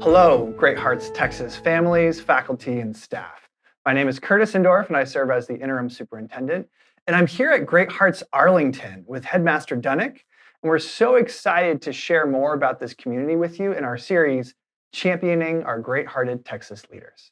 Hello, Great Hearts Texas families, faculty, and staff. My name is Curtis Indorf, and I serve as the interim superintendent. And I'm here at Great Hearts Arlington with Headmaster Duinincks, and we're so excited to share more about this community with you in our series, Championing Our Great-Hearted Texas Leaders.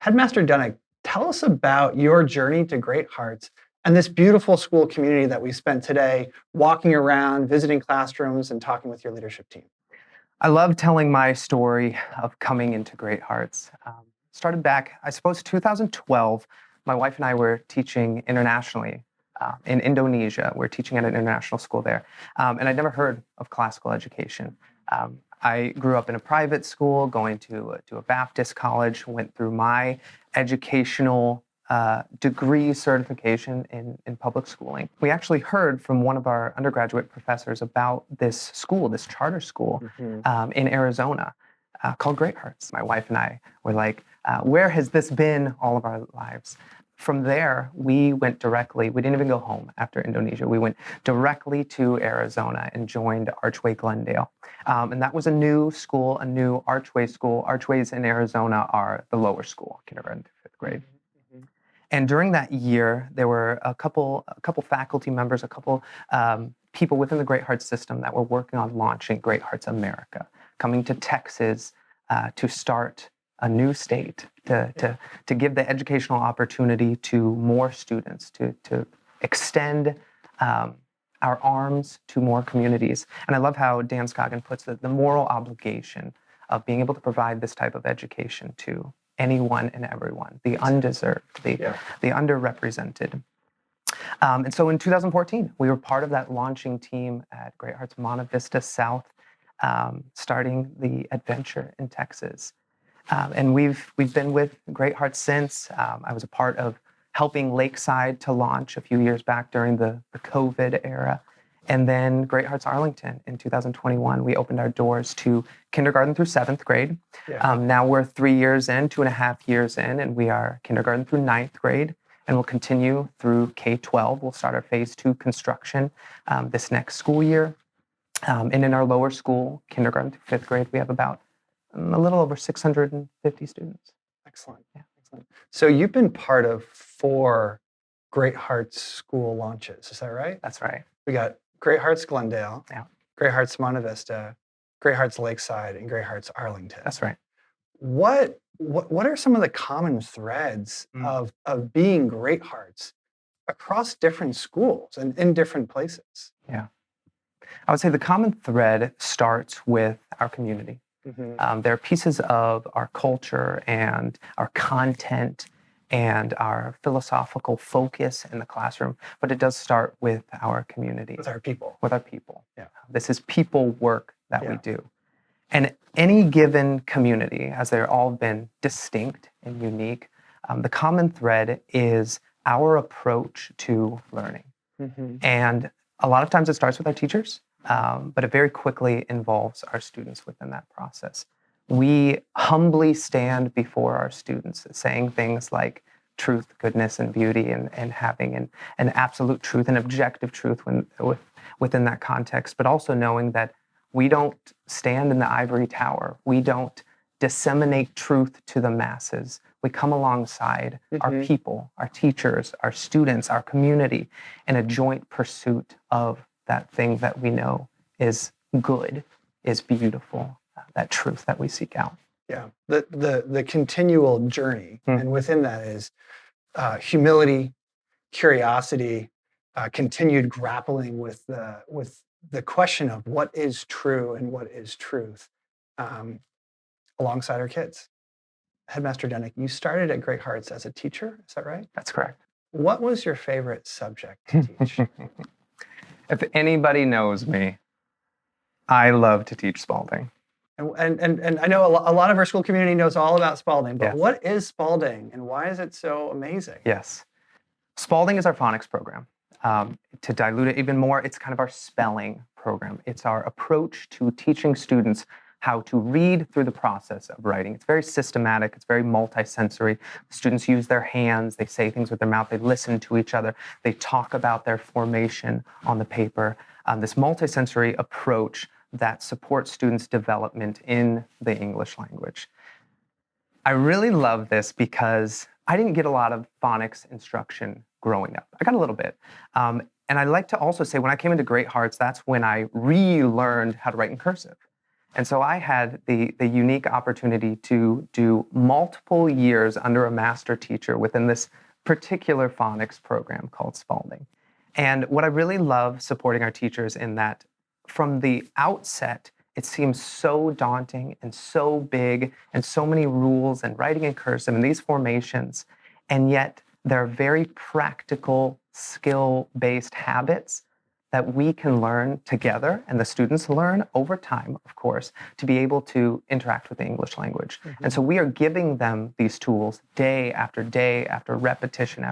Headmaster Duinincks, tell us about your journey to Great Hearts and this beautiful school community that we spent today walking around, visiting classrooms, and talking with your leadership team. I love telling my story of coming into Great Hearts. Started back, I suppose, 2012. My wife and I were teaching internationally in Indonesia. We're teaching at an international school there. And I'd never heard of classical education. I grew up in a private school, going to a Baptist college, went through my educational degree certification in public schooling. We actually heard from one of our undergraduate professors about this school, this charter school in Arizona called Great Hearts. My wife and I were like, where has this been all of our lives? From there, we went directly, we didn't even go home after Indonesia. We went directly to Arizona and joined Archway Glendale. And that was a new school, a new Archway school. Archways in Arizona are the lower school, kindergarten through fifth grade. And during that year, there were a couple faculty members, a couple people within the Great Hearts system that were working on launching Great Hearts America, coming to Texas to start a new state, to give the educational opportunity to more students, to extend our arms to more communities. And I love how Dan Scoggin puts it, the moral obligation of being able to provide this type of education to anyone and everyone, the undeserved, the underrepresented. And so in 2014, we were part of that launching team at Great Hearts Monte Vista South, starting the adventure in Texas. And we've been with Great Hearts since. I was a part of helping Lakeside to launch a few years back during the COVID era. And then Great Hearts Arlington in 2021, we opened our doors to kindergarten through seventh grade. Now we're 3 years in, 2.5 years in, and we are kindergarten through ninth grade, and we'll continue through K-12. We'll start our phase 2 construction this next school year. And in our lower school, kindergarten through fifth grade, we have about a little over 650 students. Excellent. Yeah. Excellent. So you've been part of 4 Great Hearts school launches, is that right? That's right. We got Great Hearts Glendale, Great Hearts Monte Vista, Great Hearts Lakeside, and Great Hearts Arlington. That's right. What are some of the common threads of being Great Hearts across different schools and in different places? Yeah. I would say the common thread starts with our community. There are pieces of our culture and our content and our philosophical focus in the classroom, but it does start with our community. With our people. With our people. Yeah. This is people work that we do. And any given community, as they're all been distinct and unique, the common thread is our approach to learning. And a lot of times it starts with our teachers, but it very quickly involves our students within that process. We humbly stand before our students saying things like truth, goodness, and beauty, and having an absolute truth, an objective truth within that context, but also knowing that we don't stand in the ivory tower. We don't disseminate truth to the masses. We come alongside our people, our teachers, our students, our community in a joint pursuit of that thing that we know is good, is beautiful, that truth that we seek out. Yeah, the continual journey, and within that is humility, curiosity, continued grappling with the question of what is true and what is truth, alongside our kids. Headmaster Duinincks, you started at Great Hearts as a teacher, is that right? That's correct. What was your favorite subject to teach? If anybody knows me, I love to teach Spalding. And I know a lot of our school community knows all about Spalding, but what is Spalding and why is it so amazing? Yes. Spalding is our phonics program. To dilute it even more, it's kind of our spelling program. It's our approach to teaching students how to read through the process of writing. It's very systematic. It's very multisensory. Students use their hands. They say things with their mouth. They listen to each other. They talk about their formation on the paper. This multisensory approach that support students' development in the English language. I really love this because I didn't get a lot of phonics instruction growing up. I got a little bit. And I like to also say when I came into Great Hearts, that's when I relearned how to write in cursive. And so I had the unique opportunity to do multiple years under a master teacher within this particular phonics program called Spalding. And what I really love supporting our teachers in that from the outset, it seems so daunting and so big and so many rules and writing in cursive and these formations, and yet there are very practical, skill-based habits that we can learn together and the students learn over time, of course, to be able to interact with the English language. Mm-hmm. And so we are giving them these tools day after day after repetition,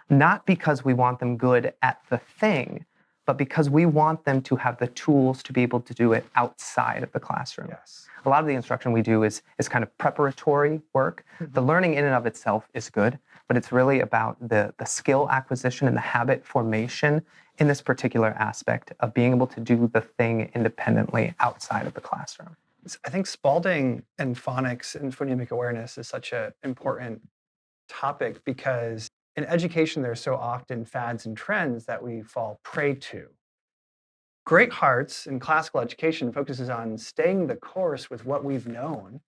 not because we want them good at the thing, but because we want them to have the tools to be able to do it outside of the classroom. Yes. A lot of the instruction we do is kind of preparatory work. Mm-hmm. The learning in and of itself is good, but it's really about the skill acquisition and the habit formation in this particular aspect of being able to do the thing independently outside of the classroom. I think Spalding and phonics and phonemic awareness is such an important topic because in education, there's so often fads and trends that we fall prey to. Great Hearts in classical education focuses on staying the course with what we've known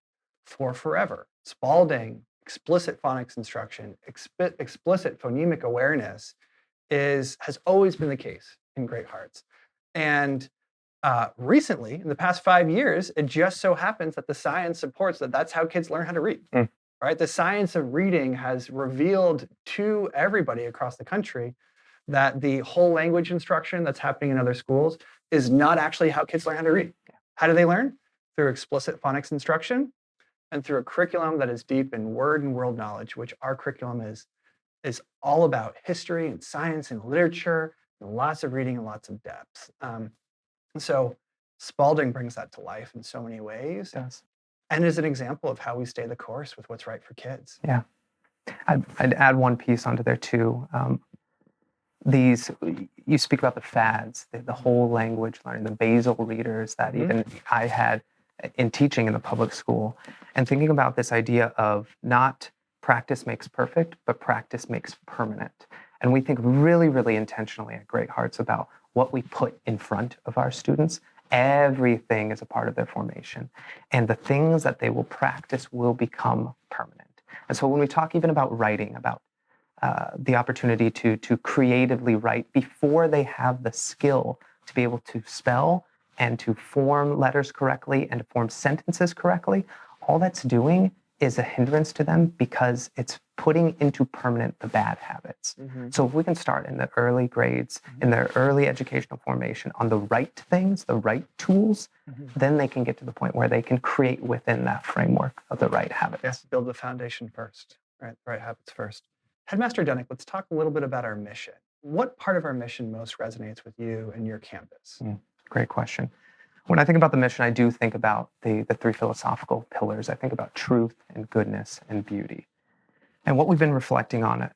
for forever. Spalding, explicit phonics instruction, explicit phonemic awareness has always been the case in Great Hearts. And recently, in the past 5 years, it just so happens that the science supports that that's how kids learn how to read. Right? The science of reading has revealed to everybody across the country that the whole language instruction that's happening in other schools is not actually how kids learn how to read. How do they learn? Through explicit phonics instruction and through a curriculum that is deep in word and world knowledge, which our curriculum is all about history and science and literature and lots of reading and lots of depth. And so Spalding brings that to life in so many ways. Yes. And is an example of how we stay the course with what's right for kids. Yeah. I'd add one piece onto there too. You speak about the fads, the whole language learning, the basal readers that even I had in teaching in the public school, and thinking about this idea of not practice makes perfect, but practice makes permanent. And we think really, really intentionally at Great Hearts about what we put in front of our students. Everything is a part of their formation. And the things that they will practice will become permanent. And so when we talk even about writing, about the opportunity to creatively write before they have the skill to be able to spell and to form letters correctly and to form sentences correctly, all that's doing is a hindrance to them because it's putting into permanent the bad habits. So if we can start in the early grades, in their early educational formation on the right things, the right tools, then they can get to the point where they can create within that framework of the right habits. Yes, build the foundation first, right? The right habits first. Headmaster Duinincks, let's talk a little bit about our mission. What part of our mission most resonates with you and your campus? Great question. When I think about the mission, I do think about the three philosophical pillars. I think about truth and goodness and beauty. And what we've been reflecting on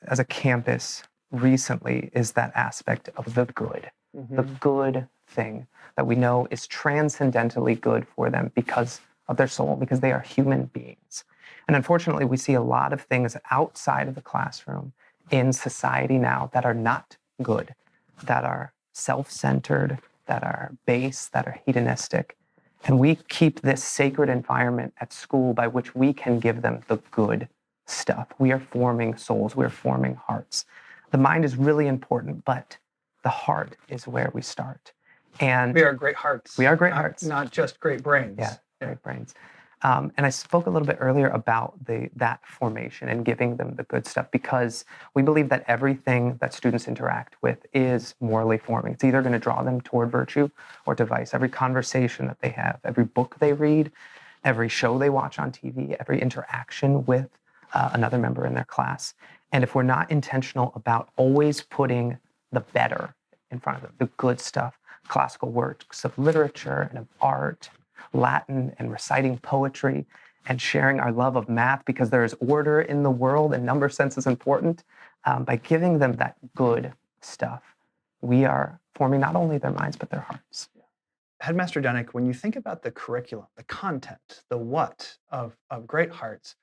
as a campus recently is that aspect of the good, the good thing that we know is transcendently good for them because of their soul, because they are human beings. And unfortunately, we see a lot of things outside of the classroom in society now that are not good, that are self-centered, that are base, that are hedonistic. And we keep this sacred environment at school by which we can give them the good stuff. We are forming souls, we are forming hearts. The mind is really important, but the heart is where we start. And we are great hearts. We are great hearts. Not just great brains. Yeah, great brains. And I spoke a little bit earlier about that formation and giving them the good stuff because we believe that everything that students interact with is morally forming. It's either going to draw them toward virtue or to vice. Every conversation that they have, every book they read, every show they watch on TV, every interaction with another member in their class. And if we're not intentional about always putting the better in front of them, the good stuff, classical works of literature and of art, Latin and reciting poetry and sharing our love of math because there is order in the world and number sense is important. By giving them that good stuff, we are forming not only their minds, but their hearts. Headmaster Duinincks, when you think about the curriculum, the content, the what of Great Hearts,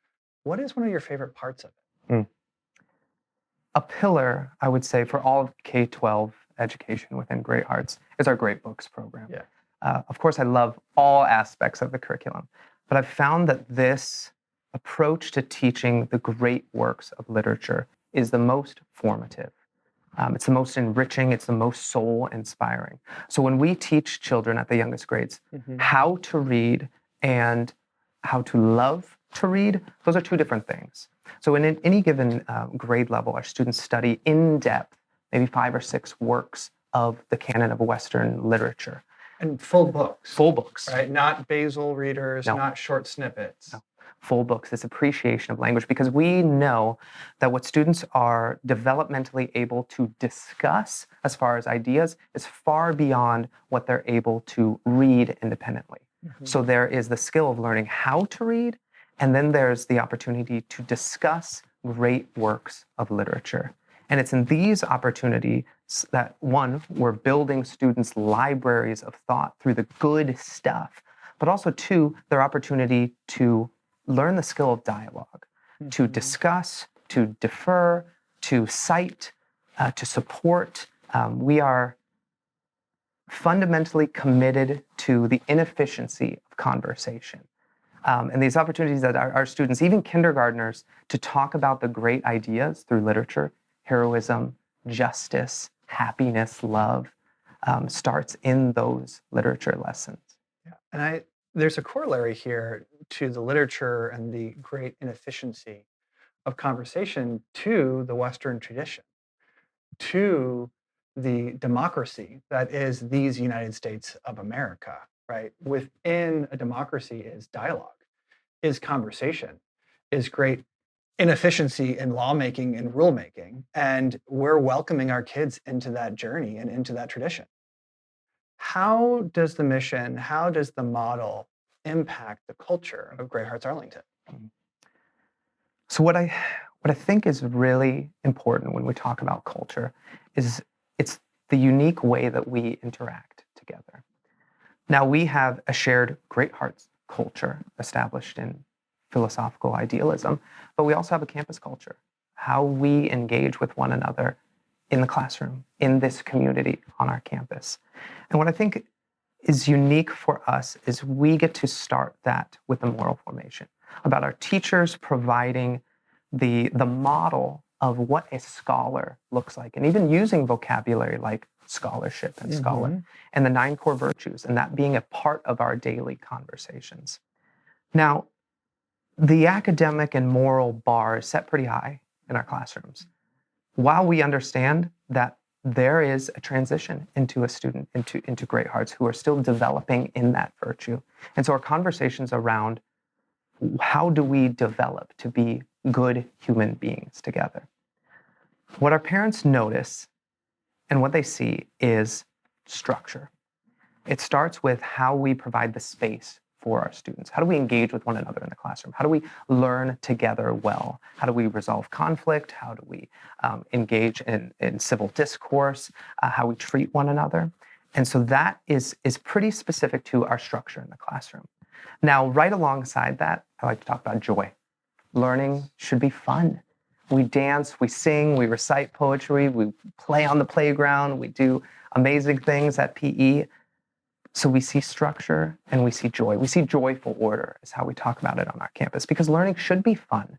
what is one of your favorite parts of it? Mm. A pillar, I would say, for all of K-12 education within Great Hearts is our Great Books program. Yeah. Of course, I love all aspects of the curriculum, but I've found that this approach to teaching the great works of literature is the most formative. It's the most enriching, it's the most soul-inspiring. So when we teach children at the youngest grades how to read and how to love to read, those are two different things. So in any given grade level, our students study in depth, maybe 5 or 6 works of the canon of Western literature. And full books. Full books. Right? Not basal readers, No. not short snippets. No. Full books, this appreciation of language, because we know that what students are developmentally able to discuss as far as ideas is far beyond what they're able to read independently. So there is the skill of learning how to read, and then there's the opportunity to discuss great works of literature. And it's in these opportunities that, one, we're building students' libraries of thought through the good stuff, but also, two, their opportunity to learn the skill of dialogue, to discuss, to defer, to cite, to support. We are fundamentally committed to the inefficiency of conversation. And these opportunities that our students, even kindergartners, to talk about the great ideas through literature, heroism, justice, happiness, love, starts in those literature lessons. Yeah. And there's a corollary here to the literature and the great inefficiency of conversation to the Western tradition, to the democracy that is these United States of America, right? Within a democracy is dialogue, is conversation, is great inefficiency in lawmaking and rulemaking. And we're welcoming our kids into that journey and into that tradition. How does the mission, how does the model impact the culture of Great Hearts Arlington? So what I think is really important when we talk about culture is it's the unique way that we interact together. Now, we have a shared Great Hearts culture established in philosophical idealism, but we also have a campus culture, how we engage with one another in the classroom, in this community on our campus. And what I think is unique for us is we get to start that with the moral formation, about our teachers providing the model of what a scholar looks like, and even using vocabulary like scholarship and scholar, and the 9 core virtues, and that being a part of our daily conversations. Now, the academic and moral bar is set pretty high in our classrooms. While we understand that there is a transition into a student, into Great Hearts, who are still developing in that virtue. And so our conversations around how do we develop to be good human beings together? What our parents notice and what they see is structure. It starts with how we provide the space for our students. How do we engage with one another in the classroom? How do we learn together well? How do we resolve conflict? How do we engage in civil discourse? How we treat one another? And so that is pretty specific to our structure in the classroom. Now, right alongside that, I like to talk about joy. Learning should be fun. We dance, we sing, we recite poetry, we play on the playground, we do amazing things at PE. So we see structure and we see joy. We see joyful order is how we talk about it on our campus, because learning should be fun.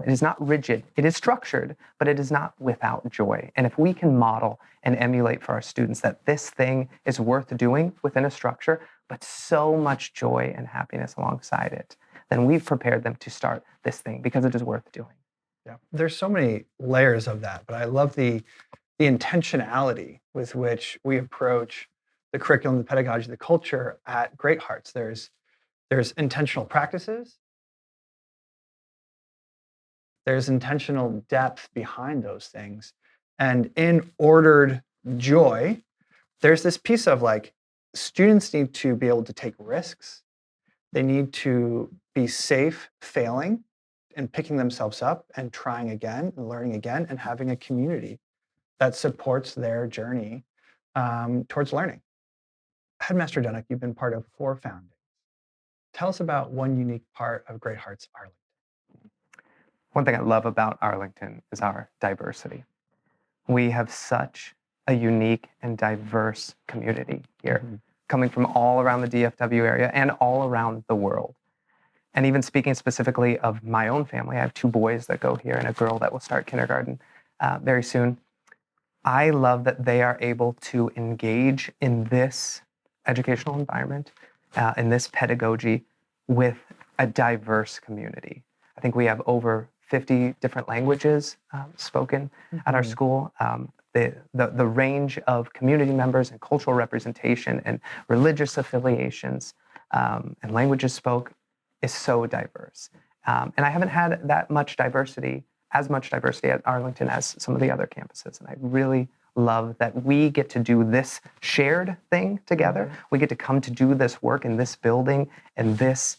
It is not rigid. It is structured, but it is not without joy. And if we can model and emulate for our students that this thing is worth doing within a structure, but so much joy and happiness alongside it, then we've prepared them to start this thing because it is worth doing. Yeah, there's so many layers of that, but I love the intentionality with which we approach the curriculum, the pedagogy, the culture at Great Hearts. There's intentional practices. There's intentional depth behind those things. And in ordered joy, there's this piece of like, students need to be able to take risks. They need to be safe failing and picking themselves up and trying again and learning again and having a community that supports their journey towards learning. Headmaster Duinick, you've been part of 4 foundings. Tell us about one unique part of Great Hearts Arlington. One thing I love about Arlington is our diversity. We have such a unique and diverse community here, coming from all around the DFW area and all around the world. And even speaking specifically of my own family, I have 2 boys that go here and a girl that will start kindergarten very soon. I love that they are able to engage in this educational environment, in this pedagogy with a diverse community. I think we have over 50 different languages spoken at our school. The range of community members and cultural representation and religious affiliations and languages spoke is so diverse. And I haven't had that much diversity, as much diversity at Arlington as some of the other campuses. And I really love that we get to do this shared thing together. We get to come to do this work in this building and this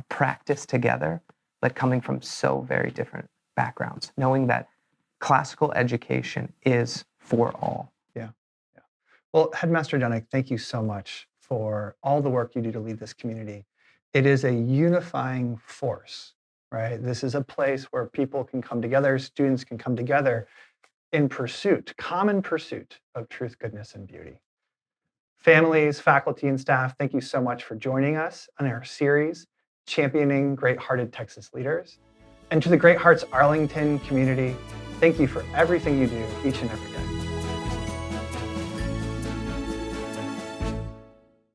practice together, but coming from so very different backgrounds, knowing that classical education is for all. Yeah. Well, Headmaster Duinick, thank you so much for all the work you do to lead this community. It is a unifying force, right? This is a place where people can come together, students can come together in common pursuit of truth, goodness, and beauty. Families, faculty, and staff, thank you so much for joining us on our series, Championing Great-Hearted Texas Leaders. And to the Great Hearts Arlington community, thank you for everything you do each and every day.